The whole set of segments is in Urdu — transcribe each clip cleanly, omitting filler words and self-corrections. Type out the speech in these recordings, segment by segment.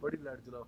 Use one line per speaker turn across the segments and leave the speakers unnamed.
بڑی لائٹ جلاؤ.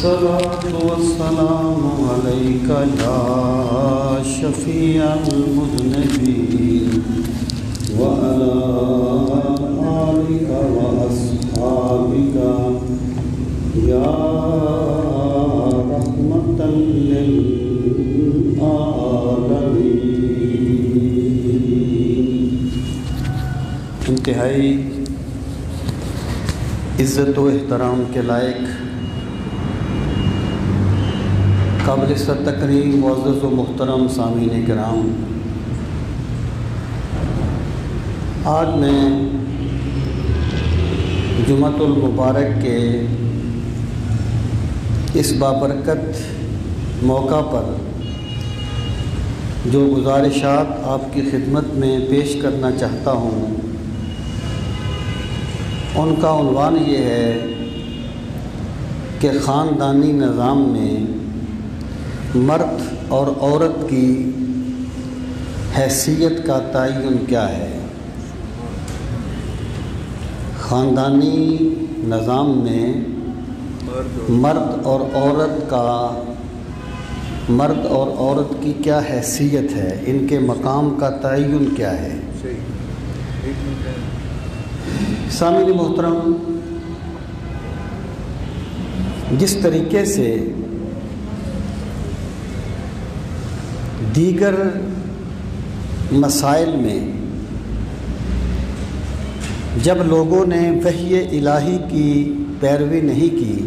الصلاة والسلام عليك يا شفيع المذنبين وعلى آلك وأصحابك يا رحمة للعالمين. انتہائی عزت و احترام کے لائق قابل تکریم معزز و محترم سامعین کرام، آج میں جمعۃ المبارک کے اس بابرکت موقع پر جو گزارشات آپ کی خدمت میں پیش کرنا چاہتا ہوں، ان کا عنوان یہ ہے کہ خاندانی نظام میں مرد اور عورت کی حیثیت کا تعین کیا ہے۔ خاندانی نظام میں مرد اور عورت کی کیا حیثیت ہے، ان کے مقام کا تعین کیا ہے۔ سامعین محترم، جس طریقے سے دیگر مسائل میں جب لوگوں نے وحی الہی کی پیروی نہیں کی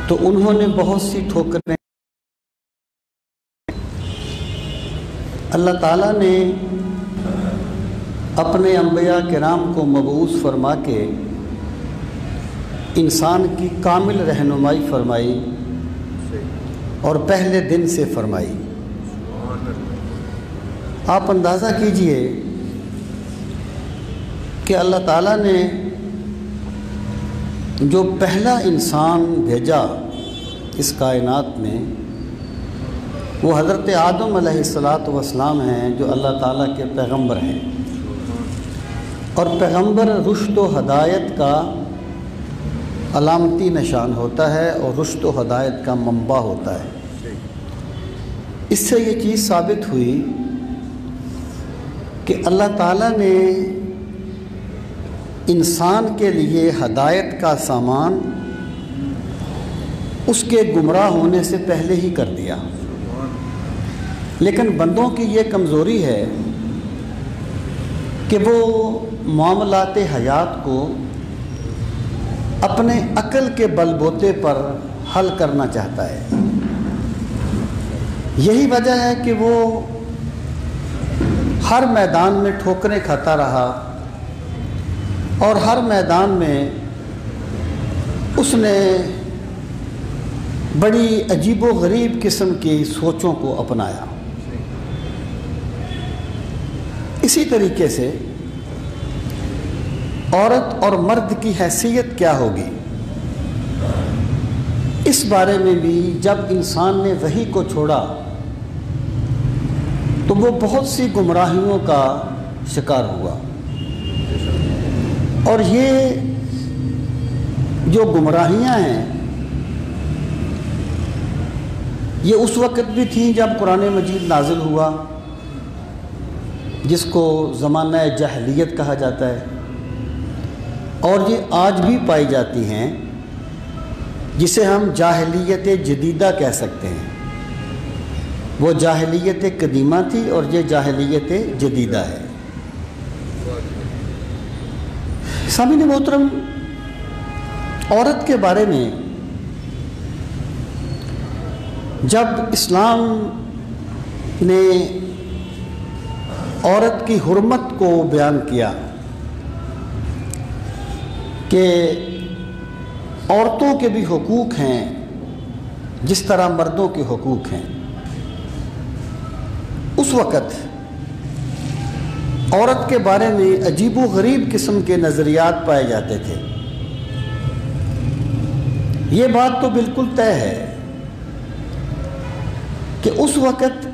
تو انہوں نے بہت سی ٹھوکریں۔ اللہ تعالیٰ نے اپنے انبیاء کرام کو مبعوث فرما کے انسان کی کامل رہنمائی فرمائی اور پہلے دن سے فرمائی۔ آپ اندازہ کیجئے کہ اللہ تعالیٰ نے جو پہلا انسان بھیجا اس کائنات میں، وہ حضرت آدم علیہ السلام ہیں، جو اللہ تعالیٰ کے پیغمبر ہیں، اور پیغمبر رشد و ہدایت کا علامتی نشان ہوتا ہے اور رشد و ہدایت کا منبع ہوتا ہے۔ اس سے یہ چیز ثابت ہوئی کہ اللہ تعالیٰ نے انسان کے لیے ہدایت کا سامان اس کے گمراہ ہونے سے پہلے ہی کر دیا، لیکن بندوں کی یہ کمزوری ہے کہ کہ وہ معاملات حیات کو اپنے عقل کے بل بوتے پر حل کرنا چاہتا ہے۔ یہی وجہ ہے کہ وہ ہر میدان میں ٹھوکریں کھاتا رہا اور ہر میدان میں اس نے بڑی عجیب و غریب قسم کی سوچوں کو اپنایا۔ اسی طریقے سے عورت اور مرد کی حیثیت کیا ہوگی، اس بارے میں بھی جب انسان نے وحی کو چھوڑا تو وہ بہت سی گمراہیوں کا شکار ہوا، اور یہ جو گمراہیاں ہیں یہ اس وقت بھی تھیں جب قرآن مجید نازل ہوا، جس کو زمانہ جاہلیت کہا جاتا ہے، اور یہ آج بھی پائی جاتی ہیں، جسے ہم جاہلیت جدیدہ کہہ سکتے ہیں۔ وہ جاہلیت قدیمہ تھی اور یہ جاہلیت جدیدہ ہے۔ سامعین محترم، عورت کے بارے میں جب اسلام نے عورت کی حرمت کو بیان کیا کہ عورتوں کے بھی حقوق ہیں جس طرح مردوں کے حقوق ہیں، اس وقت عورت کے بارے میں عجیب و غریب قسم کے نظریات پائے جاتے تھے۔ یہ بات تو بالکل طے ہے کہ اس وقت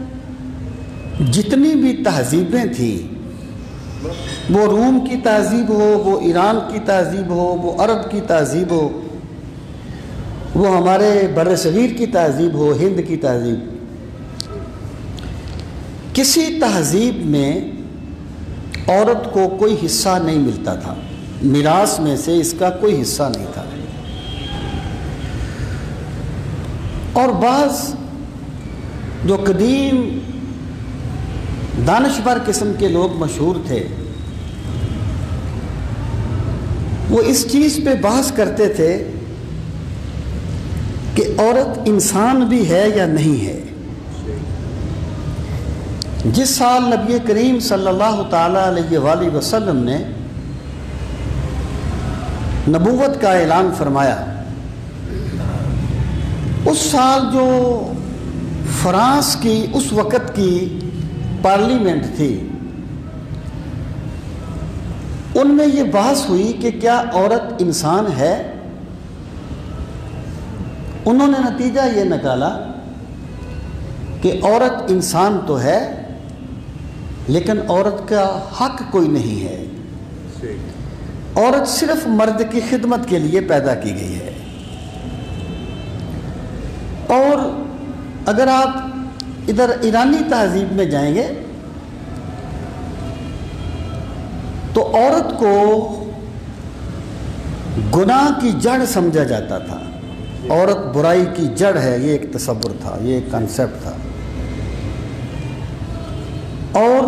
جتنی بھی تہذیبیں تھیں، وہ روم کی تہذیب ہو، وہ ایران کی تہذیب ہو، وہ عرب کی تہذیب ہو، وہ ہمارے بر صغیر کی تہذیب ہو، ہند کی تہذیب، کسی تہذیب میں عورت کو کوئی حصہ نہیں ملتا تھا، میراث میں سے اس کا کوئی حصہ نہیں تھا۔ اور بعض جو قدیم دانشور قسم کے لوگ مشہور تھے، وہ اس چیز پہ بحث کرتے تھے کہ عورت انسان بھی ہے یا نہیں ہے۔ جس سال نبی کریم صلی اللہ تعالیٰ علیہ وآلہ وسلم نے نبوت کا اعلان فرمایا، اس سال جو فرانس کی اس وقت کی پارلیمنٹ تھی، ان میں یہ بحث ہوئی کہ کیا عورت انسان ہے؟ انہوں نے نتیجہ یہ نکالا کہ عورت انسان تو ہے لیکن عورت کا حق کوئی نہیں ہے، عورت صرف مرد کی خدمت کے لیے پیدا کی گئی ہے۔ اور اگر آپ ادھر ایرانی تہذیب میں جائیں گے تو عورت کو گناہ کی جڑ سمجھا جاتا تھا، عورت برائی کی جڑ ہے، یہ ایک تصور تھا، یہ ایک کنسیپٹ تھا۔ اور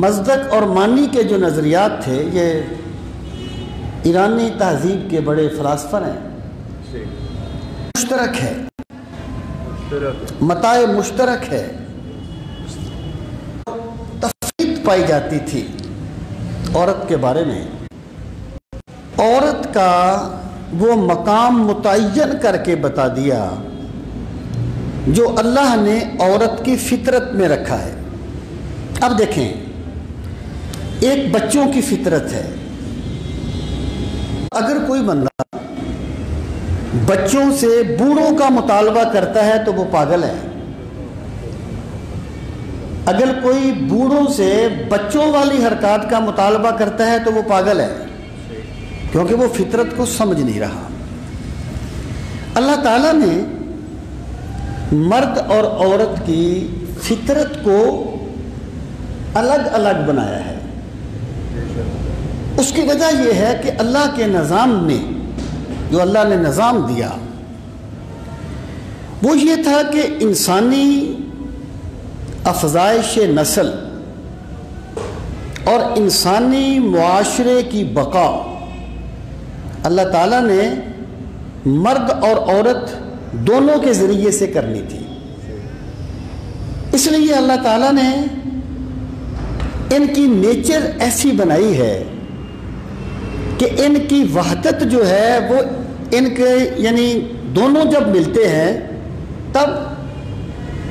مصدق اور مانی کے جو نظریات تھے، یہ ایرانی تہذیب کے بڑے فلاسفر ہیں، مشترک ہے، متاع مشترک ہے، تفریق پائی جاتی تھی عورت کے بارے میں۔ عورت کا وہ مقام متعین کر کے بتا دیا جو اللہ نے عورت کی فطرت میں رکھا ہے۔ اب دیکھیں، ایک بچوں کی فطرت ہے، اگر کوئی بندہ بچوں سے بوڑھوں کا مطالبہ کرتا ہے تو وہ پاگل ہے، اگر کوئی بوڑھوں سے بچوں والی حرکات کا مطالبہ کرتا ہے تو وہ پاگل ہے، کیونکہ وہ فطرت کو سمجھ نہیں رہا۔ اللہ تعالیٰ نے مرد اور عورت کی فطرت کو الگ الگ بنایا ہے۔ اس کی وجہ یہ ہے کہ اللہ کے نظام میں جو اللہ نے نظام دیا وہ یہ تھا کہ انسانی افزائش نسل اور انسانی معاشرے کی بقا اللہ تعالیٰ نے مرد اور عورت دونوں کے ذریعے سے کرنی تھی. اس لیے اللہ تعالیٰ نے ان کی نیچر ایسی بنائی ہے کہ ان کی وحدت جو ہے وہ ان کے یعنی دونوں جب ملتے ہیں تب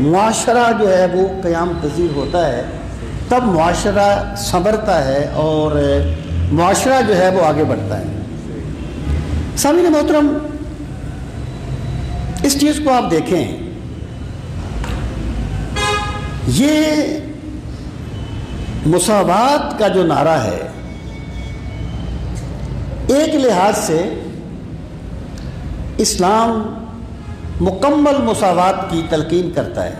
معاشرہ جو ہے وہ قیام پذیر ہوتا ہے، تب معاشرہ سنورتا ہے اور معاشرہ جو ہے وہ آگے بڑھتا ہے. سامعین محترم، اس چیز کو آپ دیکھیں، یہ مساوات کا جو نعرہ ہے ایک لحاظ سے اسلام مکمل مساوات کی تلقین کرتا ہے.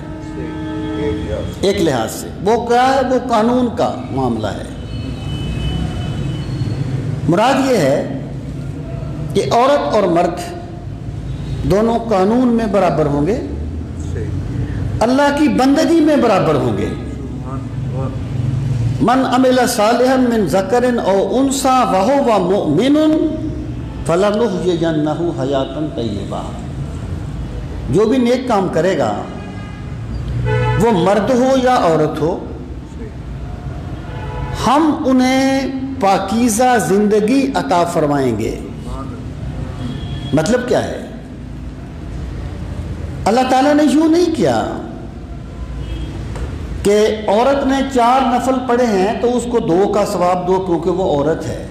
ایک لحاظ سے وہ کیا ہے؟ وہ قانون کا معاملہ ہے. مراد یہ ہے کہ عورت اور مرد دونوں قانون میں برابر ہوں گے، اللہ کی بندگی میں برابر ہوں گے. من عمل صالحا من ذکر او انثى وهو مؤمن فلنحيينه حیاتا طیبہ. جو بھی نیک کام کرے گا، وہ مرد ہو یا عورت ہو، ہم انہیں پاکیزہ زندگی عطا فرمائیں گے. مطلب کیا ہے؟ اللہ تعالیٰ نے یوں نہیں کیا کہ عورت نے 4 نفل پڑھے ہیں تو اس کو 2 کا ثواب دو کیونکہ وہ عورت ہے،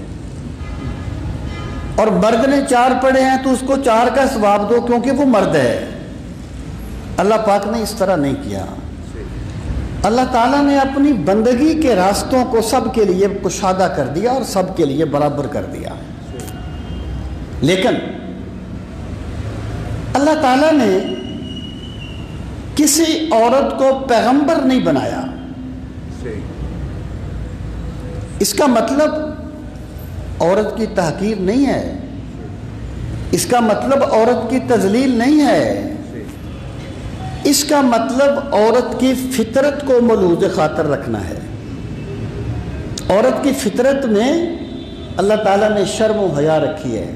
اور مرد نے 4 پڑھے ہیں تو اس کو 4 کا ثواب دو کیونکہ وہ مرد ہے. اللہ پاک نے اس طرح نہیں کیا. اللہ تعالیٰ نے اپنی بندگی کے راستوں کو سب کے لیے کشادہ کر دیا اور سب کے لیے برابر کر دیا. لیکن اللہ تعالیٰ نے کسی عورت کو پیغمبر نہیں بنایا. اس کا مطلب عورت کی تحقیر نہیں ہے، اس کا مطلب عورت کی تذلیل نہیں ہے، اس کا مطلب عورت کی فطرت کو ملحوظ خاطر رکھنا ہے. عورت کی فطرت میں اللہ تعالیٰ نے شرم و حیا رکھی ہے،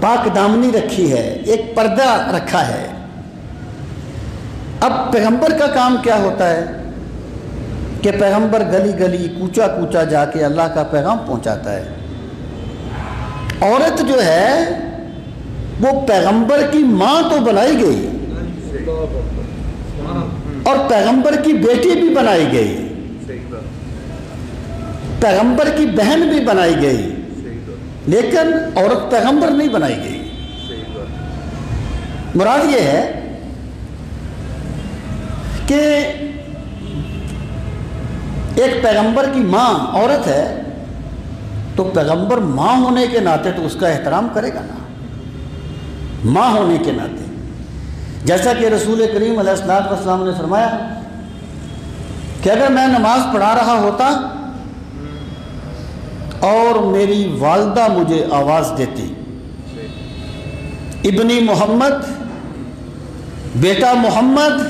پاک دامنی رکھی ہے، ایک پردہ رکھا ہے. اب پیغمبر کا کام کیا ہوتا ہے کہ پیغمبر گلی گلی کوچا کوچا جا کے اللہ کا پیغام پہنچاتا ہے. عورت جو ہے وہ پیغمبر کی ماں تو بنائی گئی اور پیغمبر کی بیٹی بھی بنائی گئی، پیغمبر کی بہن بھی بنائی گئی، لیکن عورت پیغمبر نہیں بنائی گئی. مراد یہ ہے کہ ایک پیغمبر کی ماں عورت ہے تو پیغمبر ماں ہونے کے ناطے تو اس کا احترام کرے گا نا، ماں ہونے کے ناطے. جیسا کہ رسول کریم علیہ السلام نے فرمایا کہ اگر میں نماز پڑھا رہا ہوتا اور میری والدہ مجھے آواز دیتی، ابنی محمد، بیٹا محمد،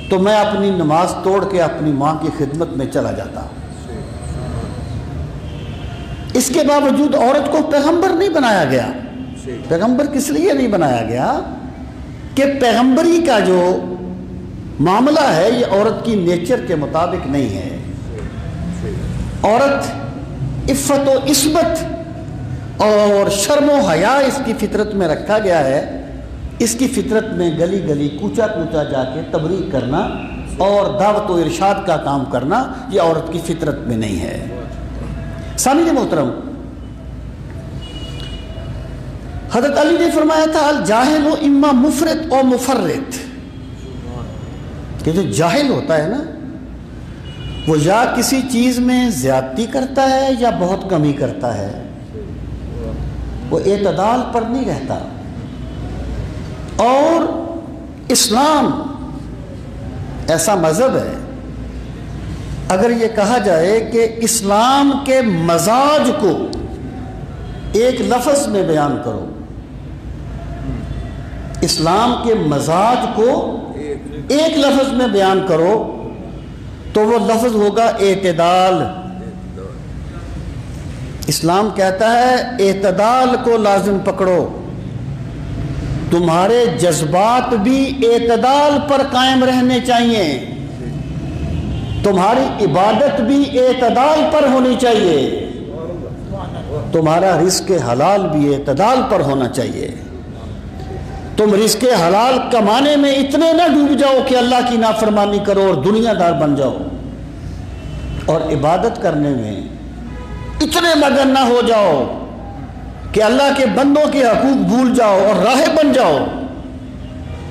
تو میں اپنی نماز توڑ کے اپنی ماں کی خدمت میں چلا جاتا. اس کے باوجود عورت کو پیغمبر نہیں بنایا گیا. پیغمبر کس لیے نہیں بنایا گیا کہ پیغمبری کا جو معاملہ ہے یہ عورت کی نیچر کے مطابق نہیں ہے. عورت عفت و عصمت اور شرم و حیا اس کی فطرت میں رکھا گیا ہے. اس کی فطرت میں گلی گلی کوچا کوچا جا کے تبلیغ کرنا اور دعوت و ارشاد کا کام کرنا یہ عورت کی فطرت میں نہیں ہے. سامعین محترم، حضرت علی نے فرمایا تھا الجاہل اما مفرط اور مفرط، کہ جو جاہل ہوتا ہے نا وہ یا کسی چیز میں زیادتی کرتا ہے یا بہت کمی کرتا ہے، وہ اعتدال پر نہیں رہتا. اور اسلام ایسا مذہب ہے، اگر یہ کہا جائے کہ اسلام کے مزاج کو ایک لفظ میں بیان کرو، اسلام کے مزاج کو ایک لفظ میں بیان کرو تو وہ لفظ ہوگا اعتدال۔ اسلام کہتا ہے اعتدال کو لازم پکڑو، تمہارے جذبات بھی اعتدال پر قائم رہنے چاہیے، تمہاری عبادت بھی اعتدال پر ہونی چاہیے، تمہارا رزق حلال بھی اعتدال پر ہونا چاہیے۔ تم رزق حلال کمانے میں اتنے نہ ڈوب جاؤ کہ اللہ کی نافرمانی کرو اور دنیا دار بن جاؤ، اور عبادت کرنے میں اتنے مگن نہ ہو جاؤ کہ اللہ کے بندوں کے حقوق بھول جاؤ اور راہب بن جاؤ۔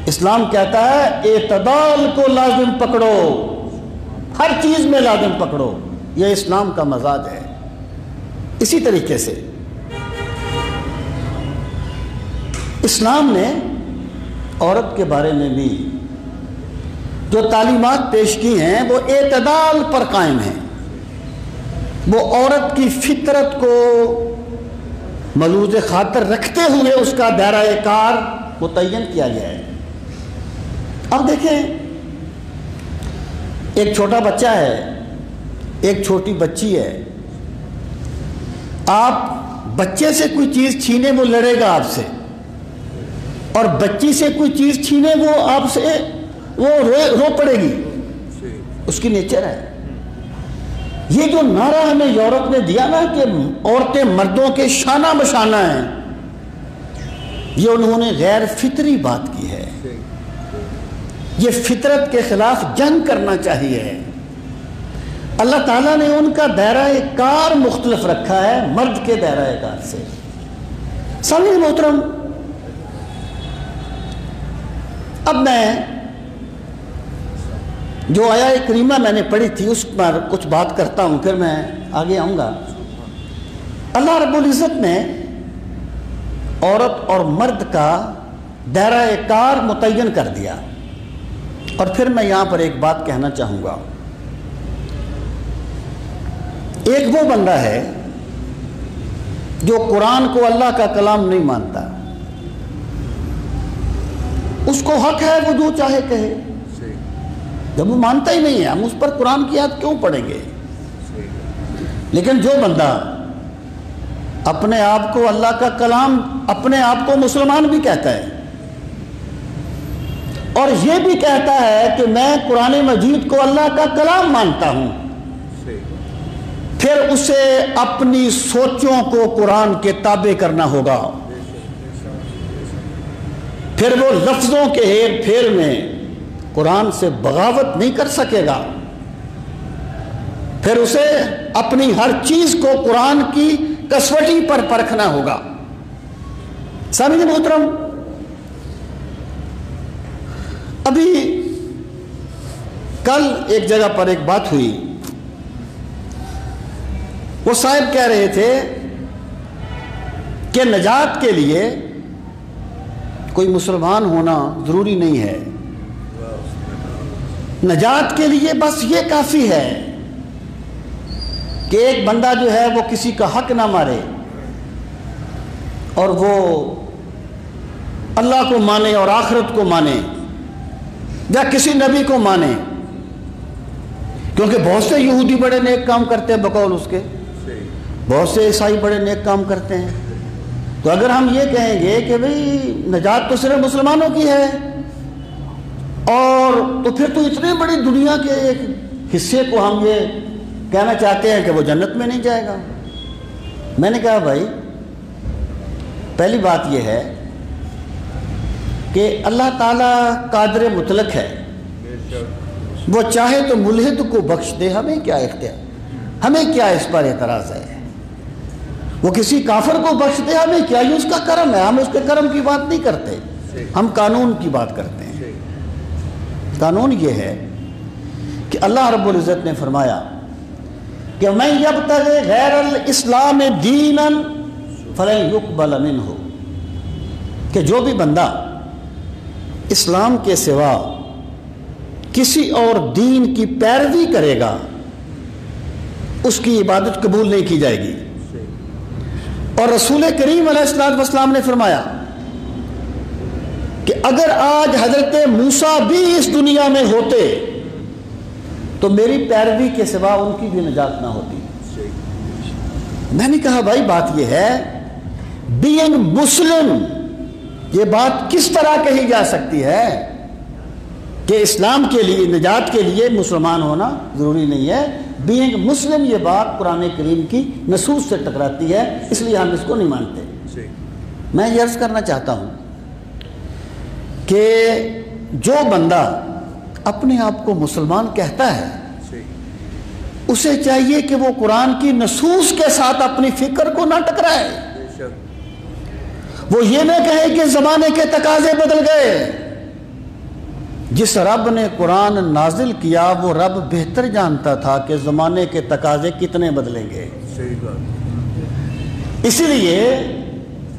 اسلام کہتا ہے اعتدال کو لازم پکڑو، ہر چیز میں لازم پکڑو، یہ اسلام کا مزاج ہے۔ اسی طریقے سے اسلام نے عورت کے بارے میں بھی جو تعلیمات پیش کی ہیں وہ اعتدال پر قائم ہیں، وہ عورت کی فطرت کو ملوز خاطر رکھتے ہوئے اس کا دائرہ کار متعین کیا گیا ہے۔ اب دیکھیں، ایک چھوٹا بچہ ہے، ایک چھوٹی بچی ہے، آپ بچے سے کوئی چیز چھینے وہ لڑے گا آپ سے، اور بچی سے کوئی چیز چھینے وہ آپ سے وہ رو پڑے گی، اس کی نیچر ہے۔ یہ جو نعرہ ہمیں یورپ نے دیا نا کہ عورتیں مردوں کے شانہ بشانہ ہیں، یہ انہوں نے غیر فطری بات کی ہے، یہ فطرت کے خلاف جنگ کرنا چاہیے۔ اللہ تعالیٰ نے ان کا دائرہ کار مختلف رکھا ہے مرد کے دائرہ کار سے۔ سامعین محترم، اب میں جو آیہ کریمہ میں نے پڑھی تھی اس پر کچھ بات کرتا ہوں، پھر میں آگے آؤں گا۔ اللہ رب العزت نے عورت اور مرد کا دائرہ کار متعین کر دیا، اور پھر میں یہاں پر ایک بات کہنا چاہوں گا۔ ایک وہ بندہ ہے جو قرآن کو اللہ کا کلام نہیں مانتا، اس کو حق ہے وہ جو چاہے کہے، جب وہ مانتا ہی نہیں ہے ہم اس پر قرآن کی آیت کیوں پڑھیں گے؟ لیکن جو بندہ اپنے آپ کو اللہ کا کلام، اپنے آپ کو مسلمان بھی کہتا ہے اور یہ بھی کہتا ہے کہ میں قرآن مجید کو اللہ کا کلام مانتا ہوں، پھر اسے اپنی سوچوں کو قرآن کے تابع کرنا ہوگا، پھر وہ لفظوں کے ہیر پھیر میں قرآن سے بغاوت نہیں کر سکے گا، پھر اسے اپنی ہر چیز کو قرآن کی کسوٹی پر پرکھنا ہوگا۔ سامعین محترم، ابھی کل ایک جگہ پر ایک بات ہوئی، وہ صاحب کہہ رہے تھے کہ نجات کے لیے کوئی مسلمان ہونا ضروری نہیں ہے، نجات کے لیے بس یہ کافی ہے کہ ایک بندہ جو ہے وہ کسی کا حق نہ مارے اور وہ اللہ کو مانے اور آخرت کو مانے یا کسی نبی کو مانے، کیونکہ بہت سے یہودی بڑے نیک کام کرتے ہیں بقول اس کے، بہت سے عیسائی بڑے نیک کام کرتے ہیں، تو اگر ہم یہ کہیں گے کہ بھئی نجات تو صرف مسلمانوں کی ہے، اور تو پھر تو اتنے بڑی دنیا کے ایک حصے کو ہم یہ کہنا چاہتے ہیں کہ وہ جنت میں نہیں جائے گا۔ میں نے کہا بھائی پہلی بات یہ ہے کہ اللہ تعالیٰ قادر مطلق ہے، وہ چاہے تو ملحد کو بخش دے، ہمیں کیا اختیار، ہمیں کیا اس پر اعتراض ہے، وہ کسی کافر کو بخش دے ہمیں کیا، یہ اس کا کرم ہے، ہم اس کے کرم کی بات نہیں کرتے، ہم قانون کی بات کرتے ہیں۔ قانون یہ ہے کہ اللہ رب العزت نے فرمایا کہ من یبتغی غیر الاسلام دینا فلن یقبل منہ، کہ جو بھی بندہ اسلام کے سوا کسی اور دین کی پیروی کرے گا اس کی عبادت قبول نہیں کی جائے گی۔ اور رسول کریم علیہ السلام نے فرمایا کہ اگر آج حضرت موسیٰ بھی اس دنیا میں ہوتے تو میری پیروی کے سوا ان کی بھی نجات نہ ہوتی۔ میں نے کہا بھائی بات یہ ہے، بینگ مسلم، یہ بات کس طرح کہی جا سکتی ہے کہ اسلام کے لیے، نجات کے لیے مسلمان ہونا ضروری نہیں ہے؟ بینگ مسلم یہ بات قرآن کریم کی نصوص سے ٹکراتی ہے، اس لیے ہم اس کو نہیں مانتے۔ میں یہ عرض کرنا چاہتا ہوں کہ جو بندہ اپنے آپ کو مسلمان کہتا ہے اسے چاہیے کہ وہ قرآن کی نصوص کے ساتھ اپنی فکر کو نہ ٹکرائے۔ وہ یہ نہ کہے کہ زمانے کے تقاضے بدل گئے۔ جس رب نے قرآن نازل کیا وہ رب بہتر جانتا تھا کہ زمانے کے تقاضے کتنے بدلیں گے۔ اسی لیے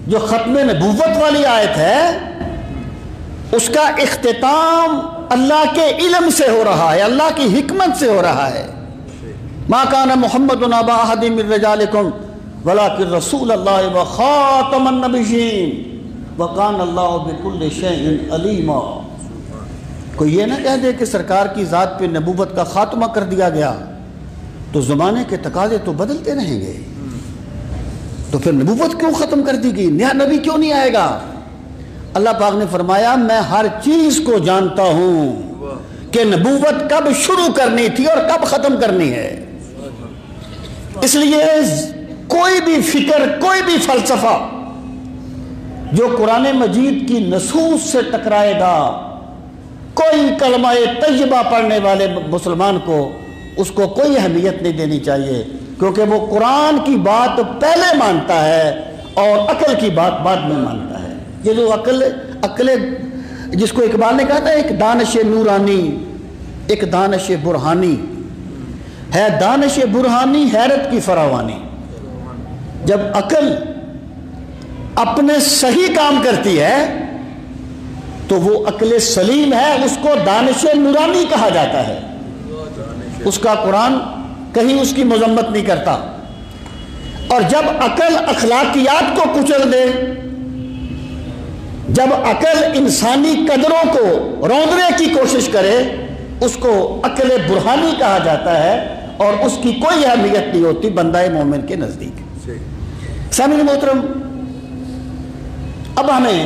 جو ختم نبوت والی آیت ہے اس کا اختتام اللہ کے علم سے ہو رہا ہے، اللہ کی حکمت سے ہو رہا ہے۔ ما کان محمد ابا احد من رجالکم ولکن رسول اللہ وخاتم النبیین وکان اللہ بکل شیء علیما۔ کوئی یہ نہ کہہ دے کہ سرکار کی ذات پہ نبوت کا خاتمہ کر دیا گیا تو زمانے کے تقاضے تو بدلتے رہیں گے، تو پھر نبوت کیوں ختم کر دی گئی؟ نیا نبی کیوں نہیں آئے گا؟ اللہ پاک نے فرمایا میں ہر چیز کو جانتا ہوں کہ نبوت کب شروع کرنی تھی اور کب ختم کرنی ہے۔ اس لیے کوئی بھی فکر، کوئی بھی فلسفہ جو قرآن مجید کی نصوص سے ٹکرائے گا، کوئی کلمہ طیبہ پڑھنے والے مسلمان کو اس کو کوئی اہمیت نہیں دینی چاہیے، کیونکہ وہ قرآن کی بات پہلے مانتا ہے اور عقل کی بات بعد میں مانتا ہے۔ یہ جو عقل جس کو اقبال نے کہا تھا ایک دانش نورانی ایک دانش برہانی ہے، دانش برہانی حیرت کی فراوانی۔ جب عقل اپنے صحیح کام کرتی ہے تو وہ عقل سلیم ہے، اس کو دانش نورانی کہا جاتا ہے۔ اس کا قرآن کہیں اس کی مذمت نہیں کرتا۔ اور جب عقل اخلاقیات کو کچل دے، جب عقل انسانی قدروں کو روندنے کی کوشش کرے، اس کو عقل برہانی کہا جاتا ہے اور اس کی کوئی اہمیت نہیں ہوتی بندہ مومن کے نزدیک۔ سامعین محترم، اب ہمیں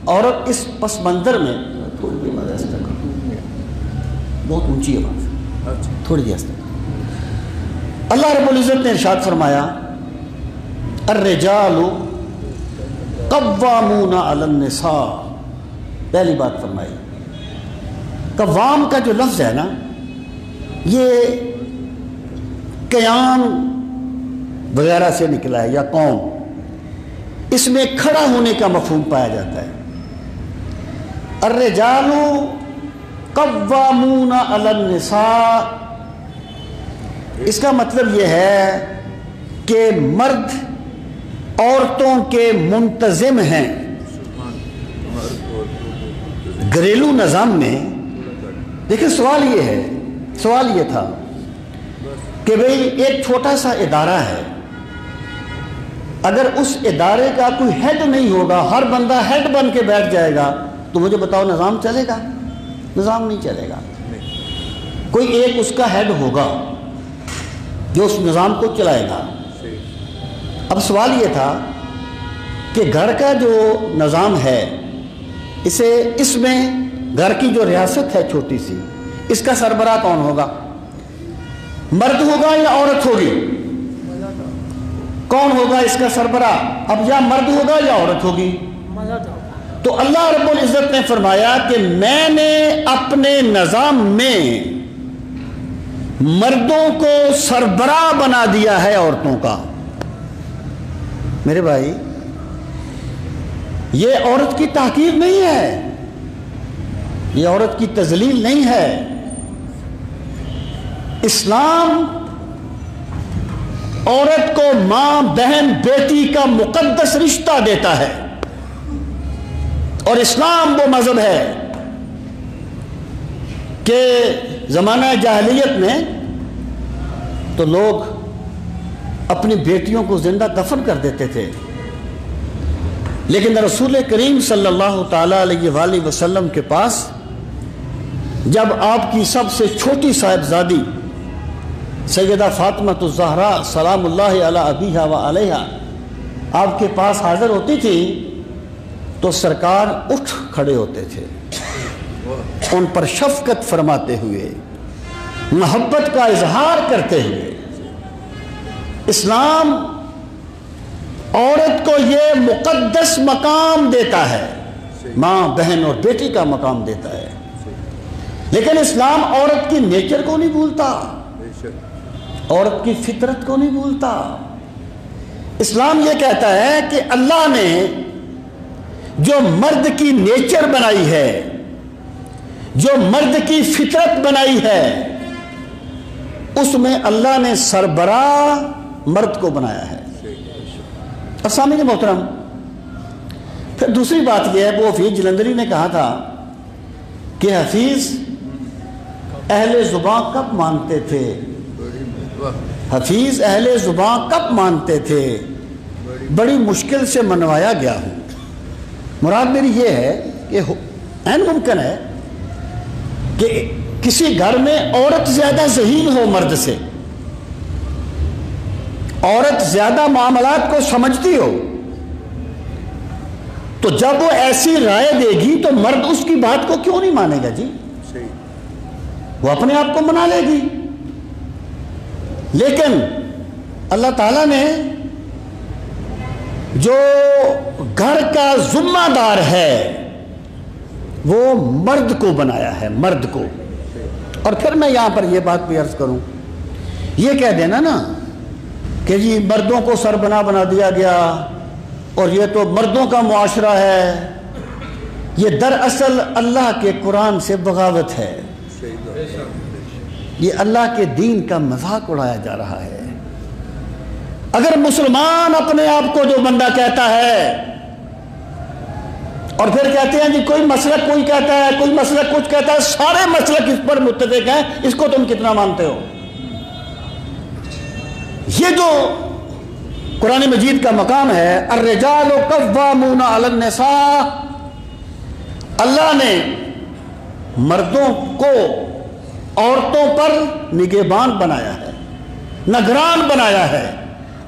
عورت اس پس منظر میں تھوڑی دیر بہت اونچی آواز تھوڑی دیر اللہ رب العزت نے ارشاد فرمایا الرجال قوامون علی النساء۔ پہلی بات فرمائی، قوام کا جو لفظ ہے نا، یہ قیام وغیرہ سے نکلا ہے یا قوم، اس میں کھڑا ہونے کا مفہوم پایا جاتا ہے۔ الرجال قوامون علی النساء، اس کا مطلب یہ ہے کہ مرد عورتوں کے منتظم ہیں۔ گھریلو نظام میں دیکھیں سوال یہ تھا کہ بھئی ایک چھوٹا سا ادارہ ہے، اگر اس ادارے کا کوئی ہیڈ نہیں ہوگا، ہر بندہ ہیڈ بن کے بیٹھ جائے گا تو مجھے بتاؤ نظام چلے گا؟ نظام نہیں چلے گا۔ کوئی ایک اس کا ہیڈ ہوگا جو اس نظام کو چلائے گا۔ اب سوال یہ تھا کہ گھر کا جو نظام ہے اس میں گھر کی جو ریاست ہے چھوٹی سی، اس کا سربراہ کون ہوگا؟ مرد ہوگا یا عورت ہوگی؟ کون ہوگا اس کا سربراہ؟ اب یا مرد ہوگا یا عورت ہوگی؟ تو اللہ رب العزت نے فرمایا کہ میں نے اپنے نظام میں مردوں کو سربراہ بنا دیا ہے عورتوں کا۔ میرے بھائی، یہ عورت کی تحقیر نہیں ہے، یہ عورت کی تذلیل نہیں ہے۔ اسلام عورت کو ماں، بہن، بیٹی کا مقدس رشتہ دیتا ہے، اور اسلام وہ مذہب ہے کہ زمانہ جاہلیت میں تو لوگ اپنی بیٹیوں کو زندہ دفن کر دیتے تھے، لیکن رسول کریم صلی اللہ تعالیٰ علیہ وآلہ وسلم کے پاس جب آپ کی سب سے چھوٹی صاحبزادی سیدہ فاطمہ الزہرا سلام اللہ علی ابیہا و علیہا آپ کے پاس حاضر ہوتی تھی تو سرکار اٹھ کھڑے ہوتے تھے، ان پر شفقت فرماتے ہوئے، محبت کا اظہار کرتے ہوئے۔ اسلام عورت کو یہ مقدس مقام دیتا ہے، ماں بہن اور بیٹی کا مقام دیتا ہے، لیکن اسلام عورت کی نیچر کو نہیں بھولتا، عورت کی فطرت کو نہیں بھولتا۔ اسلام یہ کہتا ہے کہ اللہ نے جو مرد کی نیچر بنائی ہے، جو مرد کی فطرت بنائی ہے، اس میں اللہ نے سربراہ مرد کو بنایا ہے۔ اور سامعین محترم، پھر دوسری بات یہ ہے، وہ حفیظ جلندری نے کہا تھا کہ حفیظ اہل زباں کب مانتے تھے، حفیظ اہل زباں کب مانتے تھے، بڑی مشکل سے منوایا گیا ہوں۔ مراد میری یہ ہے کہ عین ممکن ہے کہ کسی گھر میں عورت زیادہ ذہین ہو مرد سے، عورت زیادہ معاملات کو سمجھتی ہو، تو جب وہ ایسی رائے دے گی تو مرد اس کی بات کو کیوں نہیں مانے گا جی، وہ اپنے آپ کو منا لے گی۔ لیکن اللہ تعالیٰ نے جو گھر کا ذمہ دار ہے وہ مرد کو بنایا ہے، مرد کو۔ اور پھر میں یہاں پر یہ بات بھی عرض کروں، یہ کہہ دینا نا کہ جی مردوں کو سربراہ بنا دیا گیا اور یہ تو مردوں کا معاشرہ ہے، یہ دراصل اللہ کے قرآن سے بغاوت ہے، یہ اللہ کے دین کا مذاق اڑایا جا رہا ہے۔ اگر مسلمان اپنے آپ کو جو بندہ کہتا ہے اور پھر کہتے ہیں جی کوئی مسلک کوئی کہتا ہے، کوئی مسلک کچھ کہتا ہے، سارے مسلک اس پر متفق ہیں، اس کو تم کتنا مانتے ہو؟ یہ جو قرآن مجید کا مقام ہے، الرجال قوامون علی النساء، اللہ نے مردوں کو عورتوں پر نگہبان بنایا ہے، نگران بنایا ہے۔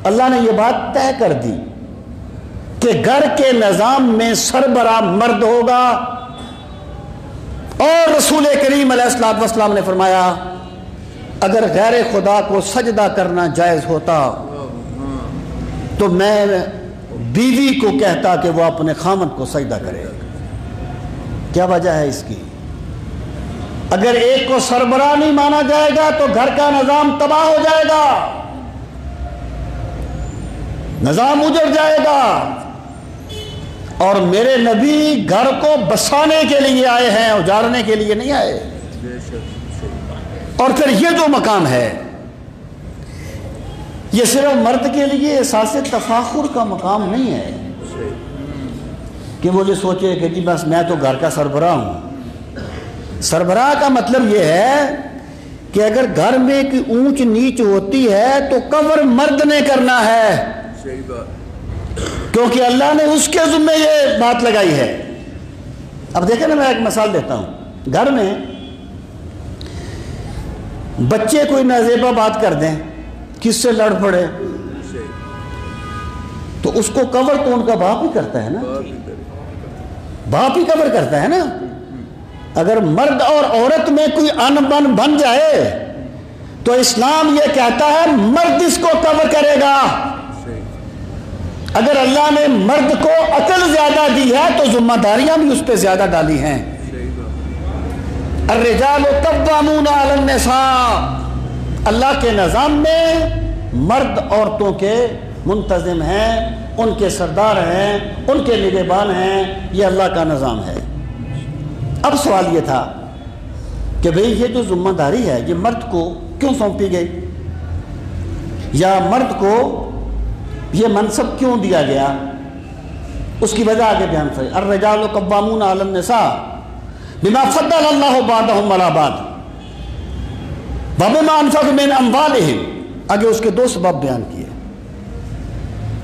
اللہ نے یہ بات طے کر دی کہ گھر کے نظام میں سربراہ مرد ہوگا، اور رسول کریم علیہ السلام نے فرمایا اگر غیر خدا کو سجدہ کرنا جائز ہوتا تو میں بیوی کو کہتا کہ وہ اپنے خامد کو سجدہ کرے۔ کیا وجہ ہے اس کی؟ اگر ایک کو سربراہ نہیں مانا جائے گا تو گھر کا نظام تباہ ہو جائے گا، نظام اجڑ جائے گا۔ اور میرے نبی گھر کو بسانے کے لیے آئے ہیں، اجاڑنے کے لیے نہیں آئے۔ اور پھر یہ جو مقام ہے یہ صرف مرد کے لیے احساس تفاخر کا مقام نہیں ہے کہ وہ یہ سوچے کہ جی بس میں تو گھر کا سربراہ ہوں۔ سربراہ کا مطلب یہ ہے کہ اگر گھر میں کوئی اونچ نیچ ہوتی ہے تو کور مرد نے کرنا ہے، کیونکہ اللہ نے اس کے ذمہ یہ بات لگائی ہے۔ اب دیکھیں نا، میں ایک مثال دیتا ہوں۔ گھر میں بچے کوئی نازیبہ بات کر دیں، کس سے لڑ پڑے، تو اس کو کور تو ان کا باپ ہی کرتا ہے نا، باپ ہی کور کرتا ہے نا۔ اگر مرد اور عورت میں کوئی ان بن بن جائے تو اسلام یہ کہتا ہے مرد اس کو کور کرے گا۔ اگر اللہ نے مرد کو عقل زیادہ دی ہے تو ذمہ داریاں بھی اس پہ زیادہ ڈالی ہیں۔ الرجال قوامون علی النساء، اللہ کے نظام میں مرد عورتوں کے منتظم ہیں، ان کے سردار ہیں، ان کے نگہبان ہیں، یہ اللہ کا نظام ہے۔ اب سوال یہ تھا کہ بھئی یہ جو ذمہ داری ہے یہ مرد کو کیوں سونپی گئی، یا مرد کو یہ منصب کیوں دیا گیا؟ اس کی وجہ آگے بیان کریں۔ الرجال قوامون علی النساء بما فضل اللہ بعضهم علی بعض وبما انفقوا من اموالهم، آگے اس کے 2 سبب بیان کیے۔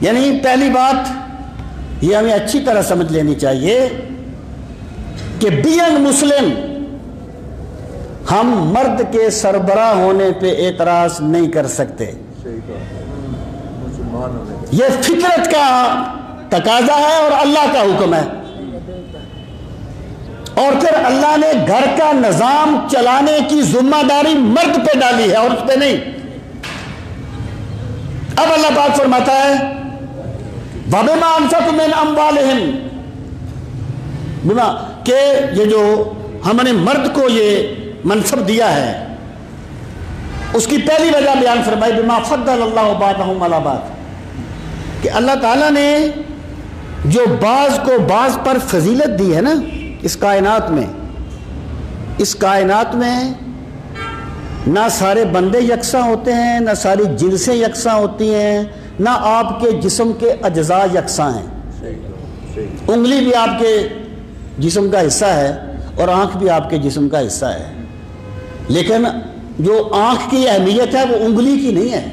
یعنی پہلی بات یہ ہمیں اچھی طرح سمجھ لینی چاہیے کہ بینگ مسلم ہم مرد کے سربراہ ہونے پہ اعتراض نہیں کر سکتے، یہ فطرت کا تقاضا ہے اور اللہ کا حکم ہے، اور پھر اللہ نے گھر کا نظام چلانے کی ذمہ داری مرد پہ ڈالی ہے، عورت پہ نہیں۔ اب اللہ پاک فرماتا ہے وَبِمَا أَنفَقُوا مِنْ أَمْوَالِهِمْ، بما کہ یہ جو ہم نے مرد کو یہ منصب دیا ہے، اس کی پہلی وجہ بیان فرمائی بما فضل اللہ بعضهم علی بعض، کہ اللہ تعالیٰ نے جو بعض کو بعض پر فضیلت دی ہے نا اس کائنات میں نہ سارے بندے یکساں ہوتے ہیں، نہ ساری جنسیں یکساں ہوتی ہیں، نہ آپ کے جسم کے اجزاء یکساں ہیں۔ انگلی بھی آپ کے جسم کا حصہ ہے اور آنکھ بھی آپ کے جسم کا حصہ ہے، لیکن جو آنکھ کی اہمیت ہے وہ انگلی کی نہیں ہے۔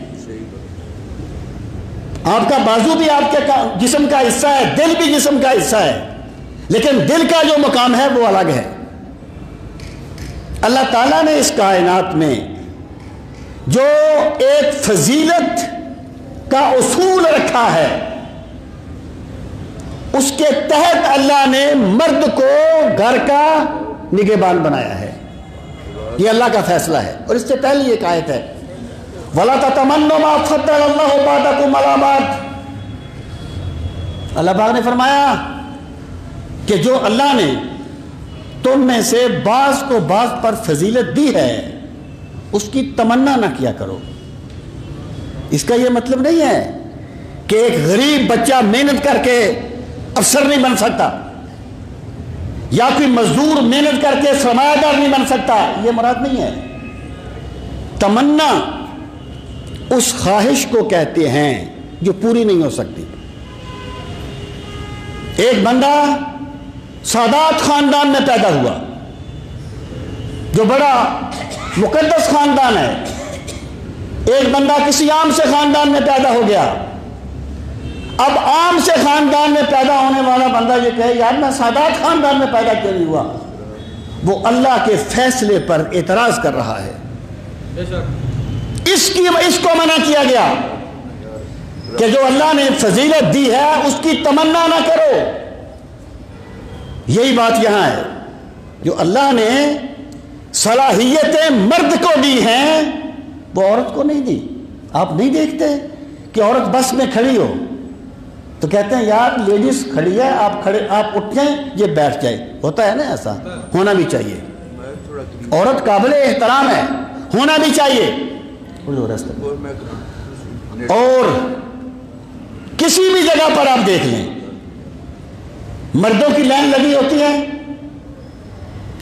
آپ کا بازو بھی آپ کے جسم کا حصہ ہے، دل بھی جسم کا حصہ ہے، لیکن دل کا جو مقام ہے وہ الگ ہے۔ اللہ تعالیٰ نے اس کائنات میں جو ایک فضیلت کا اصول رکھا ہے، اس کے تحت اللہ نے مرد کو گھر کا نگہبان بنایا ہے۔ یہ اللہ کا فیصلہ ہے، اور اس سے پہلی ایک آیت ہے وَلَا تَتَمَنُّوا مَا فَضَّلَ اللَّهُ بَعْضَكُمْ عَلَىٰ بَعْضٍ، اللہ پاک نے فرمایا کہ جو اللہ نے تم میں سے بعض کو بعض پر فضیلت دی ہے اس کی تمنا نہ کیا کرو۔ اس کا یہ مطلب نہیں ہے کہ ایک غریب بچہ محنت کر کے افسر نہیں بن سکتا، یا کوئی مزدور محنت کر کے سرمایہ دار نہیں بن سکتا، یہ مراد نہیں ہے۔ تمنا اس خواہش کو کہتے ہیں جو پوری نہیں ہو سکتی۔ ایک بندہ سادات خاندان میں پیدا ہوا جو بڑا مقدس خاندان ہے، ایک بندہ کسی عام سے خاندان میں پیدا ہو گیا۔ اب عام سے خاندان میں پیدا ہونے والا بندہ یہ کہے یار میں سادات خاندان میں پیدا کیوں نہیں ہوا، وہ اللہ کے فیصلے پر اعتراض کر رہا ہے۔ اس کو منع کیا گیا کہ جو اللہ نے فضیلت دی ہے اس کی تمنا نہ کرو۔ یہی بات یہاں ہے، جو اللہ نے صلاحیتیں مرد کو دی ہیں وہ عورت کو نہیں دی۔ آپ نہیں دیکھتے کہ عورت بس میں کھڑی ہو تو کہتے ہیں یار لیڈیز کھڑی ہے، آپ اٹھ جائیں یہ بیٹھ جائے، ہوتا ہے نا، ایسا ہونا بھی چاہیے۔ عورت قابل احترام ہے، ہونا بھی چاہیے۔ اور کسی بھی جگہ پر آپ دیکھ لیں مردوں کی لائن لگی ہوتی ہے،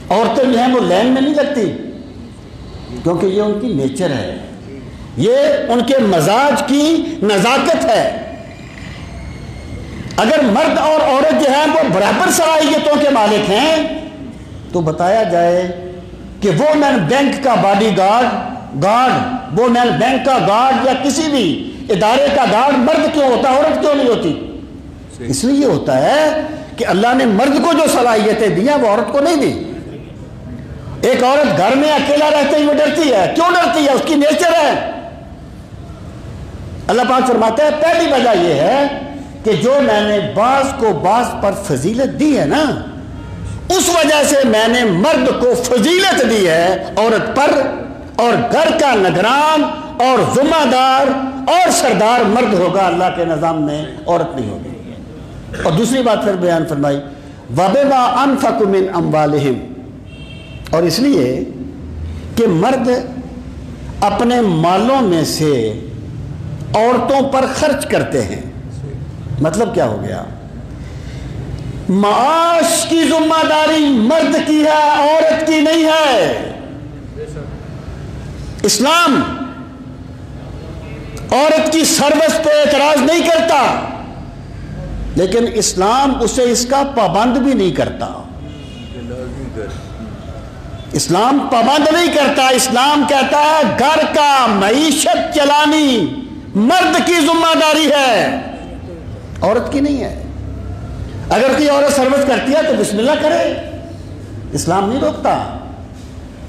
عورتیں جو ہیں وہ لائن میں نہیں لگتی، کیونکہ یہ ان کی نیچر ہے، یہ ان کے مزاج کی نزاکت ہے۔ اگر مرد اور عورت جو ہیں وہ برابر صلاحیتوں کے مالک ہیں تو بتایا جائے کہ وہ مین بینک کا باڈی گارڈ، وہ مین بینک کا گارڈ یا کسی بھی ادارے کا گارڈ مرد کیوں ہوتا، عورت کیوں نہیں ہوتی؟ اس لیے یہ ہوتا ہے کہ اللہ نے مرد کو جو صلاحیتیں دی ہیں وہ عورت کو نہیں دی۔ ایک عورت گھر میں اکیلا رہتے ہوئے ڈرتی ہے، کیوں ڈرتی ہے؟ اس کی نیچر ہے۔ اللہ پاک فرماتا ہے پہلی وجہ یہ ہے کہ جو میں نے بعض کو بعض پر فضیلت دی ہے نا، اس وجہ سے میں نے مرد کو فضیلت دی ہے عورت پر، اور گھر کا نگران اور ذمہ دار اور سردار مرد ہوگا اللہ کے نظام میں، عورت نہیں ہوگی۔ اور دوسری بات پھر بیان فرمائی وَبِمَا أَنفَقُوا مِنْ أَمْوَالِهِمْ، اور اس لیے کہ مرد اپنے مالوں میں سے عورتوں پر خرچ کرتے ہیں۔ مطلب کیا ہو گیا؟ معاش کی ذمہ داری مرد کی ہے، عورت کی نہیں ہے۔ اسلام عورت کی سروس پہ اعتراض نہیں کرتا، لیکن اسلام اسے اس کا پابند بھی نہیں کرتا۔ اسلام پابند نہیں کرتا، اسلام کہتا ہے گھر کا معیشت چلانی مرد کی ذمہ داری ہے، عورت کی نہیں ہے۔ اگر کوئی عورت سروس کرتی ہے تو بسم اللہ کرے، اسلام نہیں روکتا،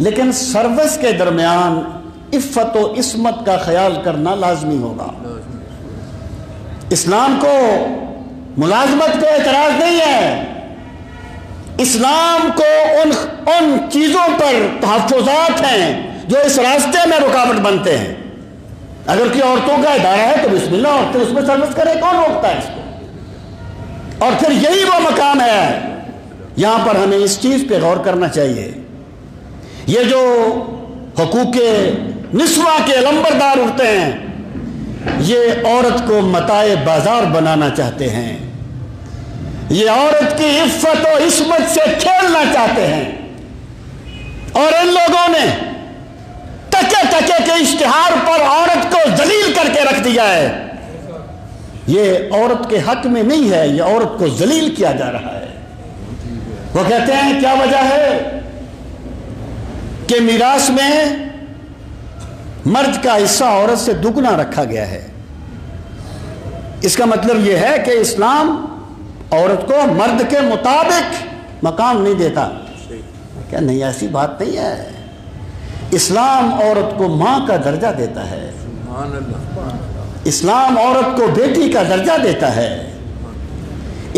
لیکن سروس کے درمیان عفت و عصمت کا خیال کرنا لازمی ہوگا۔ اسلام کو ملازمت پہ اعتراض نہیں ہے، اسلام کو ان چیزوں پر تحفظات ہیں جو اس راستے میں رکاوٹ بنتے ہیں۔ اگر کوئی عورتوں کا ادارہ ہے تو بسم اللہ، عورتیں اس میں سروس کرے، کون روکتا ہے اس کو؟ اور پھر یہی وہ مقام ہے، یہاں پر ہمیں اس چیز پہ غور کرنا چاہیے۔ یہ جو حقوق نسواں کے علمبردار اٹھتے ہیں، یہ عورت کو متاع بازار بنانا چاہتے ہیں، یہ عورت کی عفت و عصمت سے کھیلنا چاہتے ہیں، اور ان لوگوں نے ٹکے ٹکے کے اشتہار پر عورت کو ذلیل کر کے رکھ دیا ہے۔ یہ عورت کے حق میں نہیں ہے، یہ عورت کو ذلیل کیا جا رہا ہے۔ وہ کہتے ہیں کیا وجہ ہے کہ میراث میں مرد کا حصہ عورت سے دگنا رکھا گیا ہے۔ اس کا مطلب یہ ہے کہ اسلام عورت کو مرد کے مطابق مقام نہیں دیتا۔ کیا نہیں، ایسی بات نہیں ہے۔ اسلام عورت کو ماں کا درجہ دیتا ہے، اسلام عورت کو بیٹی کا درجہ دیتا ہے،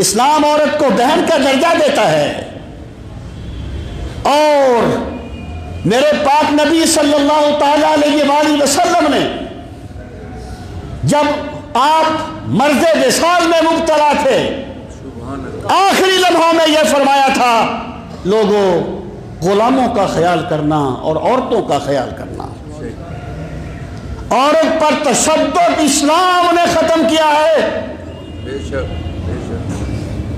اسلام عورت کو بہن کا درجہ دیتا ہے۔ اور میرے پاک نبی صلی اللہ تعالی علیہ وآلہ وسلم نے جب آپ مرض وصال میں مبتلا تھے، آخری لمحوں میں یہ فرمایا تھا، لوگوں غلاموں کا خیال کرنا اور عورتوں کا خیال کرنا۔ عورت پر تشدد اسلام نے ختم کیا ہے،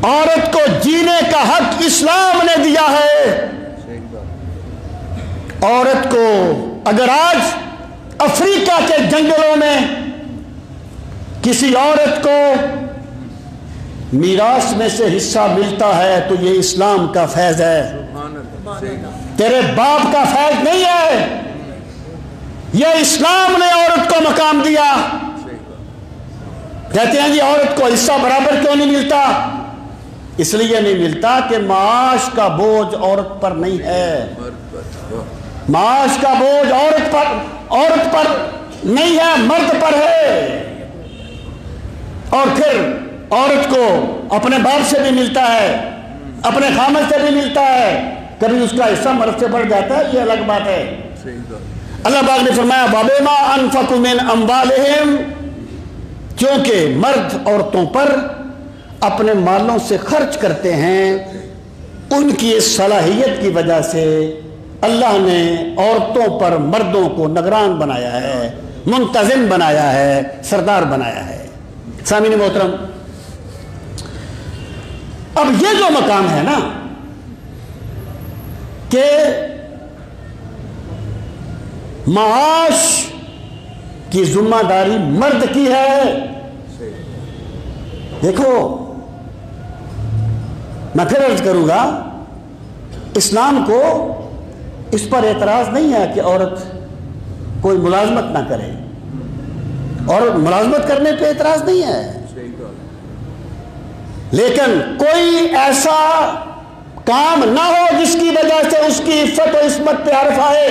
عورت کو جینے کا حق اسلام نے دیا ہے۔ عورت کو اگر آج افریقہ کے جنگلوں میں کسی عورت کو میراث میں سے حصہ ملتا ہے تو یہ اسلام کا فیض ہے، تیرے باپ کا فیض نہیں ہے، یہ اسلام نے عورت کو مقام دیا۔ کہتے ہیں جی عورت کو حصہ برابر کیوں نہیں ملتا؟ اس لیے نہیں ملتا کہ معاش کا بوجھ عورت پر نہیں ہے، معاش کا بوجھ عورت پر نہیں ہے، مرد پر ہے۔ اور پھر عورت کو اپنے باپ سے بھی ملتا ہے، اپنے خامد سے بھی ملتا ہے، کبھی اس کا حصہ مرد سے بڑھ جاتا ہے، یہ الگ بات ہے۔ اللہ پاک نے فرمایا وَبِمَا أَنفَقُوا مِنْ أَمْوَالِهِمْ، کیونکہ مرد عورتوں پر اپنے مالوں سے خرچ کرتے ہیں، ان کی اس صلاحیت کی وجہ سے اللہ نے عورتوں پر مردوں کو نگران بنایا ہے، منتظم بنایا ہے، سردار بنایا ہے۔ سامعین محترم، اب یہ جو مقام ہے نا کہ معاش کی ذمہ داری مرد کی ہے، دیکھو میں پھر عرض کروں گا، اسلام کو اس پر اعتراض نہیں ہے کہ عورت کوئی ملازمت نہ کرے، اور ملازمت کرنے پہ اعتراض نہیں ہے، لیکن کوئی ایسا کام نہ ہو جس کی وجہ سے اس کی عفت و عصمت پہ حرف آئے۔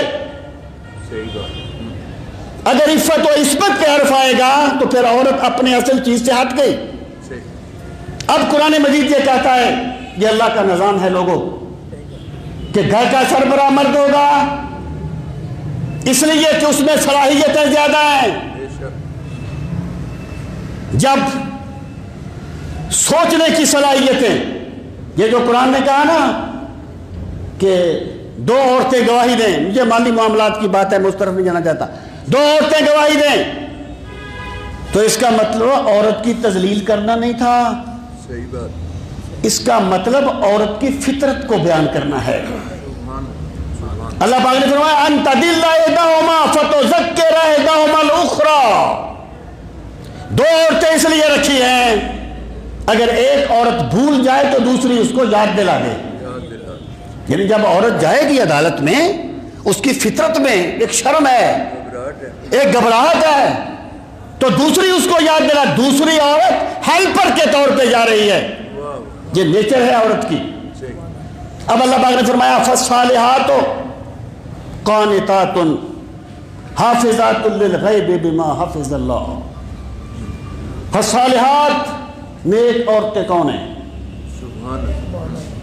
اگر عفت و عصمت پہ حرف آئے گا تو پھر عورت اپنے اصل چیز سے ہٹ گئی۔ اب قرآن مجید یہ کہتا ہے، یہ اللہ کا نظام ہے لوگوں، کہ گھر کا سربراہ مرد ہوگا، اس لیے کہ اس میں صلاحیتیں زیادہ ہیں۔ جب سوچنے کی صلاحیتیں، یہ جو قرآن نے کہا نا کہ دو عورتیں گواہی دیں، مجھے مالی معاملات کی بات ہے، میں اس طرف نہیں جانا چاہتا، دو عورتیں گواہی دیں، تو اس کا مطلب عورت کی تذلیل کرنا نہیں تھا،
صحیح بات،
اس کا مطلب عورت کی فطرت کو بیان کرنا ہے۔ اللہ پاک نے فرمایا ان تضل احداہما فتذکر احداہما الاخری، دو عورتیں اس لیے رکھی ہیں اگر ایک عورت بھول جائے تو دوسری اس کو یاد دلا دے۔ یعنی جب عورت جائے گی عدالت میں، اس کی فطرت میں ایک شرم ہے، ایک گھبراہٹ ہے، تو دوسری اس کو یاد دلا، دوسری عورت ہیلپر کے طور پہ جا رہی ہے، یہ نیچر ہے عورت کی۔ اب اللہ پاک نے فرمایا فالصالحات، قانتات حافظات للغیب بما حفظ اللہ. فالصالحات نیک عورتیں کون ہیں؟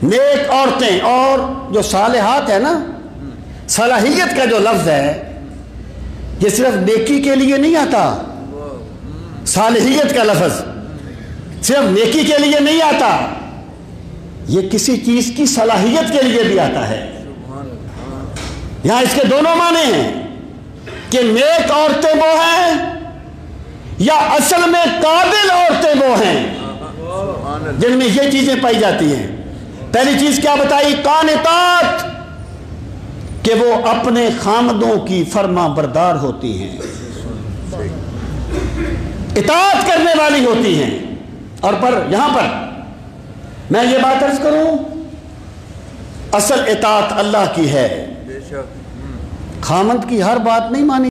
نیک عورتیں. اور جو صالحات ہے نا، صلاحیت کا جو لفظ ہے یہ صرف نیکی کے لیے نہیں آتا. صالحیت کا لفظ صرف نیکی کے لیے نہیں آتا، یہ کسی چیز کی صلاحیت کے لیے بھی آتا ہے. یہاں اس کے دونوں معنی ہیں کہ نیک عورتیں وہ ہیں یا اصل میں قابل عورتیں وہ ہیں جن میں یہ چیزیں پائی جاتی ہیں. پہلی چیز کیا بتائی؟ قانتات، کہ وہ اپنے خامدوں کی فرما بردار ہوتی ہیں، اطاعت کرنے والی ہوتی ہیں. اور یہاں پر میں یہ بات عرض کروں، اصل اطاعت اللہ کی ہے، خامد کی ہر بات نہیں مانی